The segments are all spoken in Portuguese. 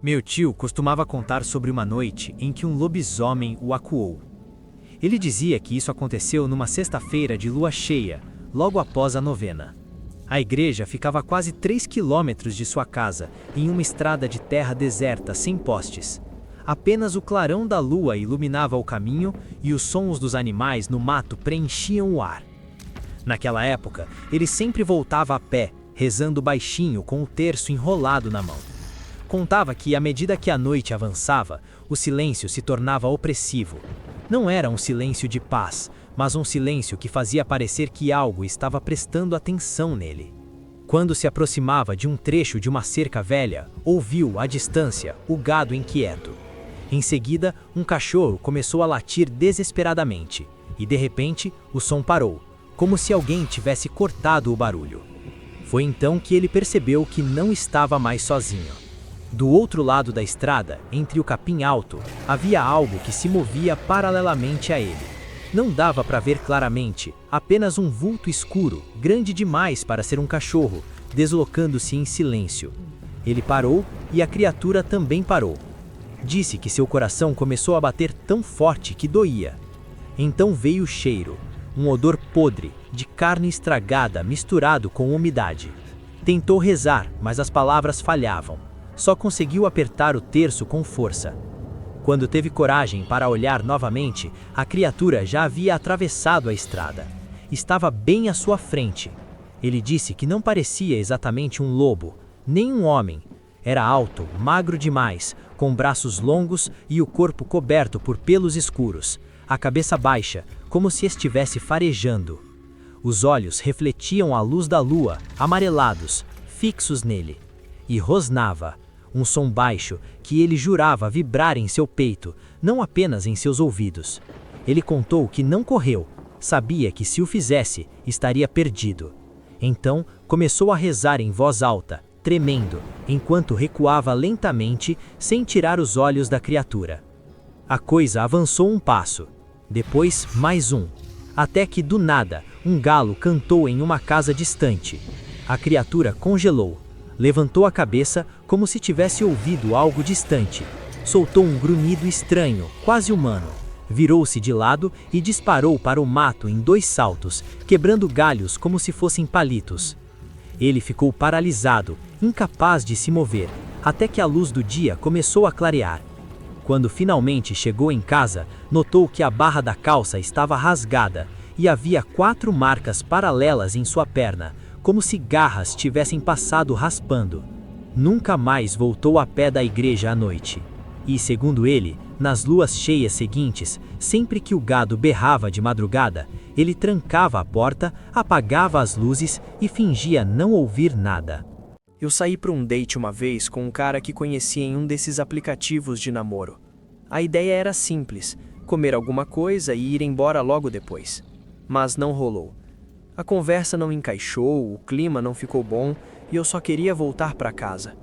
Meu tio costumava contar sobre uma noite em que um lobisomem o acuou. Ele dizia que isso aconteceu numa sexta-feira de lua cheia, logo após a novena. A igreja ficava a quase 3 quilômetros de sua casa, em uma estrada de terra deserta sem postes. Apenas o clarão da lua iluminava o caminho e os sons dos animais no mato preenchiam o ar. Naquela época, ele sempre voltava a pé, rezando baixinho com o terço enrolado na mão. Contava que, à medida que a noite avançava, o silêncio se tornava opressivo. Não era um silêncio de paz, mas um silêncio que fazia parecer que algo estava prestando atenção nele. Quando se aproximava de um trecho de uma cerca velha, ouviu, à distância, o gado inquieto. Em seguida, um cachorro começou a latir desesperadamente, e de repente, o som parou, como se alguém tivesse cortado o barulho. Foi então que ele percebeu que não estava mais sozinho. Do outro lado da estrada, entre o capim alto, havia algo que se movia paralelamente a ele. Não dava para ver claramente, apenas um vulto escuro, grande demais para ser um cachorro, deslocando-se em silêncio. Ele parou e a criatura também parou. Disse que seu coração começou a bater tão forte que doía. Então veio o cheiro, um odor podre, de carne estragada misturado com umidade. Tentou rezar, mas as palavras falhavam. Só conseguiu apertar o terço com força. Quando teve coragem para olhar novamente, a criatura já havia atravessado a estrada. Estava bem à sua frente. Ele disse que não parecia exatamente um lobo, nem um homem. Era alto, magro demais, com braços longos e o corpo coberto por pelos escuros, a cabeça baixa, como se estivesse farejando. Os olhos refletiam a luz da lua, amarelados, fixos nele. E rosnava. Um som baixo que ele jurava vibrar em seu peito, não apenas em seus ouvidos. Ele contou que não correu, sabia que se o fizesse, estaria perdido. Então, começou a rezar em voz alta, tremendo, enquanto recuava lentamente, sem tirar os olhos da criatura. A coisa avançou um passo, depois mais um, até que do nada, um galo cantou em uma casa distante. A criatura congelou. Levantou a cabeça como se tivesse ouvido algo distante. Soltou um grunhido estranho, quase humano. Virou-se de lado e disparou para o mato em 2 saltos, quebrando galhos como se fossem palitos. Ele ficou paralisado, incapaz de se mover, até que a luz do dia começou a clarear. Quando finalmente chegou em casa, notou que a barra da calça estava rasgada e havia 4 marcas paralelas em sua perna, como se garras tivessem passado raspando. Nunca mais voltou a pé da igreja à noite. E, segundo ele, nas luas cheias seguintes, sempre que o gado berrava de madrugada, ele trancava a porta, apagava as luzes e fingia não ouvir nada. Eu saí para um date uma vez com um cara que conhecia em um desses aplicativos de namoro. A ideia era simples, comer alguma coisa e ir embora logo depois. Mas não rolou. A conversa não encaixou, o clima não ficou bom e eu só queria voltar para casa.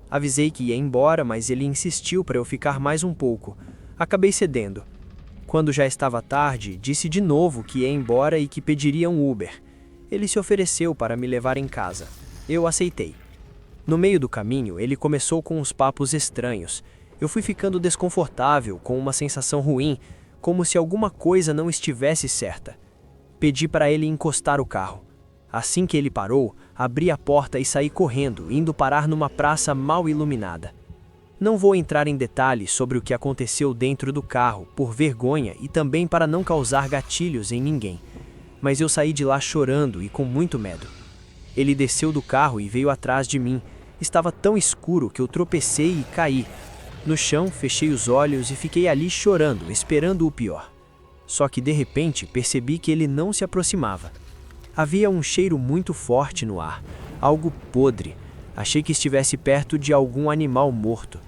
Avisei que ia embora, mas ele insistiu para eu ficar mais um pouco. Acabei cedendo. Quando já estava tarde, disse de novo que ia embora e que pediria um Uber. Ele se ofereceu para me levar em casa. Eu aceitei. No meio do caminho, ele começou com uns papos estranhos. Eu fui ficando desconfortável, com uma sensação ruim, como se alguma coisa não estivesse certa. Pedi para ele encostar o carro. Assim que ele parou, abri a porta e saí correndo, indo parar numa praça mal iluminada. Não vou entrar em detalhes sobre o que aconteceu dentro do carro, por vergonha e também para não causar gatilhos em ninguém. Mas eu saí de lá chorando e com muito medo. Ele desceu do carro e veio atrás de mim. Estava tão escuro que eu tropecei e caí. No chão, fechei os olhos e fiquei ali chorando, esperando o pior. Só que de repente percebi que ele não se aproximava. Havia um cheiro muito forte no ar, algo podre. Achei que estivesse perto de algum animal morto.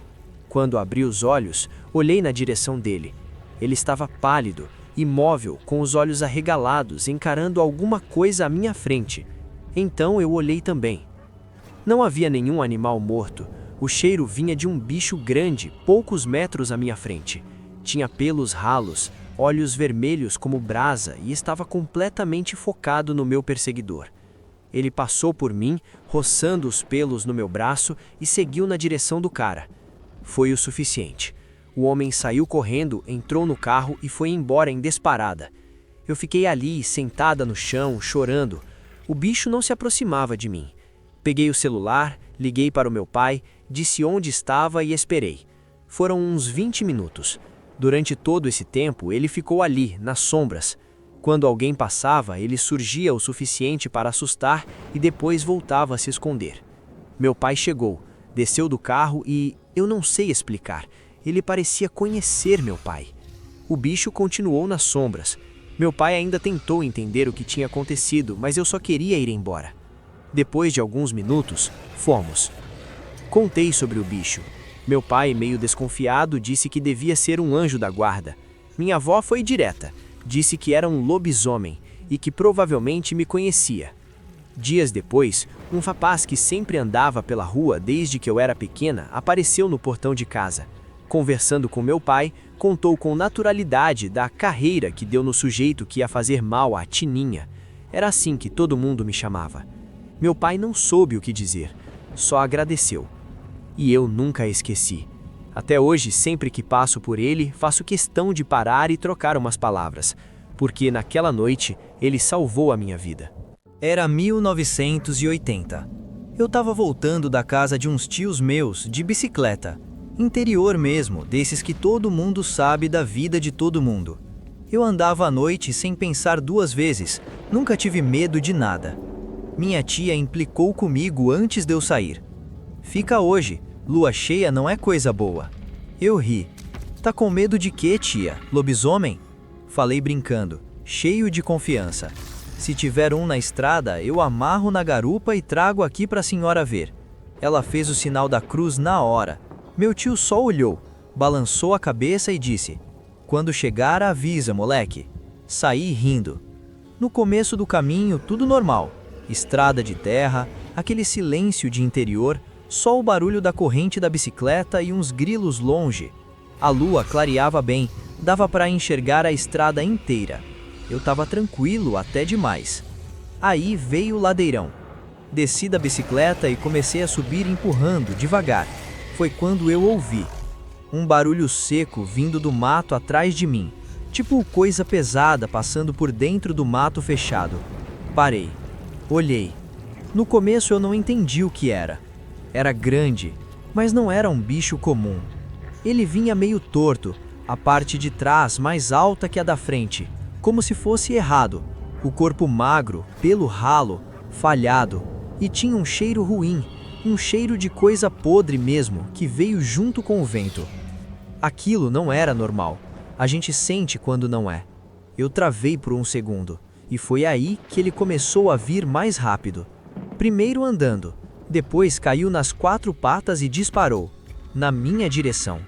Quando abri os olhos, olhei na direção dele. Ele estava pálido, imóvel, com os olhos arregalados, encarando alguma coisa à minha frente. Então eu olhei também. Não havia nenhum animal morto. O cheiro vinha de um bicho grande, poucos metros à minha frente. Tinha pelos ralos, olhos vermelhos como brasa e estava completamente focado no meu perseguidor. Ele passou por mim, roçando os pelos no meu braço e seguiu na direção do cara. Foi o suficiente. O homem saiu correndo, entrou no carro e foi embora em disparada. Eu fiquei ali, sentada no chão, chorando. O bicho não se aproximava de mim. Peguei o celular, liguei para o meu pai, disse onde estava e esperei. Foram uns 20 minutos. Durante todo esse tempo, ele ficou ali, nas sombras. Quando alguém passava, ele surgia o suficiente para assustar e depois voltava a se esconder. Meu pai chegou, desceu do carro e, eu não sei explicar, ele parecia conhecer meu pai. O bicho continuou nas sombras. Meu pai ainda tentou entender o que tinha acontecido, mas eu só queria ir embora. Depois de alguns minutos, fomos. Contei sobre o bicho. Meu pai, meio desconfiado, disse que devia ser um anjo da guarda. Minha avó foi direta. Disse que era um lobisomem e que provavelmente me conhecia. Dias depois, um rapaz que sempre andava pela rua desde que eu era pequena apareceu no portão de casa. Conversando com meu pai, contou com naturalidade da carreira que deu no sujeito que ia fazer mal à Tininha. Era assim que todo mundo me chamava. Meu pai não soube o que dizer, só agradeceu. E eu nunca a esqueci. Até hoje, sempre que passo por ele, faço questão de parar e trocar umas palavras, porque naquela noite ele salvou a minha vida. Era 1980. Eu estava voltando da casa de uns tios meus de bicicleta. Interior mesmo, desses que todo mundo sabe da vida de todo mundo. Eu andava à noite sem pensar duas vezes, nunca tive medo de nada. Minha tia implicou comigo antes de eu sair. Fica hoje, lua cheia não é coisa boa. Eu ri. Tá com medo de quê, tia? Lobisomem? Falei brincando, cheio de confiança. Se tiver um na estrada, eu amarro na garupa e trago aqui pra senhora ver. Ela fez o sinal da cruz na hora. Meu tio só olhou, balançou a cabeça e disse: "Quando chegar, avisa, moleque." Saí rindo. No começo do caminho, tudo normal. Estrada de terra, aquele silêncio de interior, só o barulho da corrente da bicicleta e uns grilos longe. A lua clareava bem, dava para enxergar a estrada inteira. Eu estava tranquilo até demais. Aí veio o ladeirão. Desci da bicicleta e comecei a subir empurrando, devagar. Foi quando eu ouvi um barulho seco vindo do mato atrás de mim, tipo coisa pesada passando por dentro do mato fechado. Parei. Olhei. No começo eu não entendi o que era. Era grande, mas não era um bicho comum. Ele vinha meio torto, a parte de trás mais alta que a da frente, como se fosse errado. O corpo magro, pelo ralo, falhado, e tinha um cheiro ruim, um cheiro de coisa podre mesmo, que veio junto com o vento. Aquilo não era normal. A gente sente quando não é. Eu travei por um segundo, e foi aí que ele começou a vir mais rápido. Primeiro andando, depois caiu nas 4 patas e disparou, na minha direção.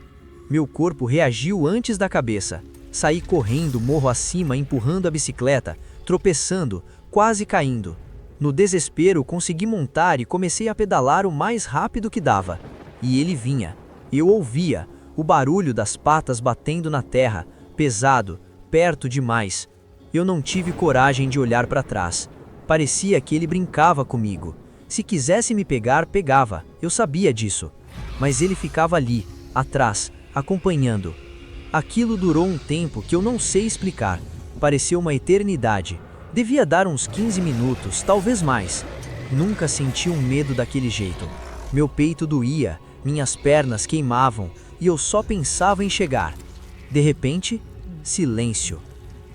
Meu corpo reagiu antes da cabeça. Saí correndo morro acima, empurrando a bicicleta, tropeçando, quase caindo. No desespero, consegui montar e comecei a pedalar o mais rápido que dava. E ele vinha. Eu ouvia o barulho das patas batendo na terra, pesado, perto demais. Eu não tive coragem de olhar para trás. Parecia que ele brincava comigo. Se quisesse me pegar, pegava. Eu sabia disso. Mas ele ficava ali, atrás, acompanhando. Aquilo durou um tempo que eu não sei explicar. Pareceu uma eternidade. Devia dar uns 15 minutos, talvez mais. Nunca senti um medo daquele jeito. Meu peito doía, minhas pernas queimavam e eu só pensava em chegar. De repente, silêncio.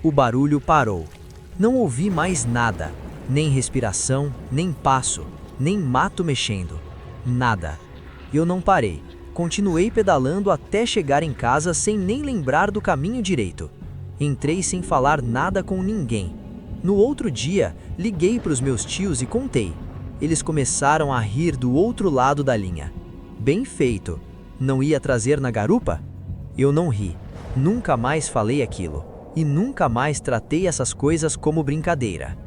O barulho parou. Não ouvi mais nada. Nem respiração, nem passo, nem mato mexendo. Nada. Eu não parei. Continuei pedalando até chegar em casa sem nem lembrar do caminho direito. Entrei sem falar nada com ninguém. No outro dia, liguei para os meus tios e contei. Eles começaram a rir do outro lado da linha. Bem feito. Não ia trazer na garupa? Eu não ri. Nunca mais falei aquilo. E nunca mais tratei essas coisas como brincadeira.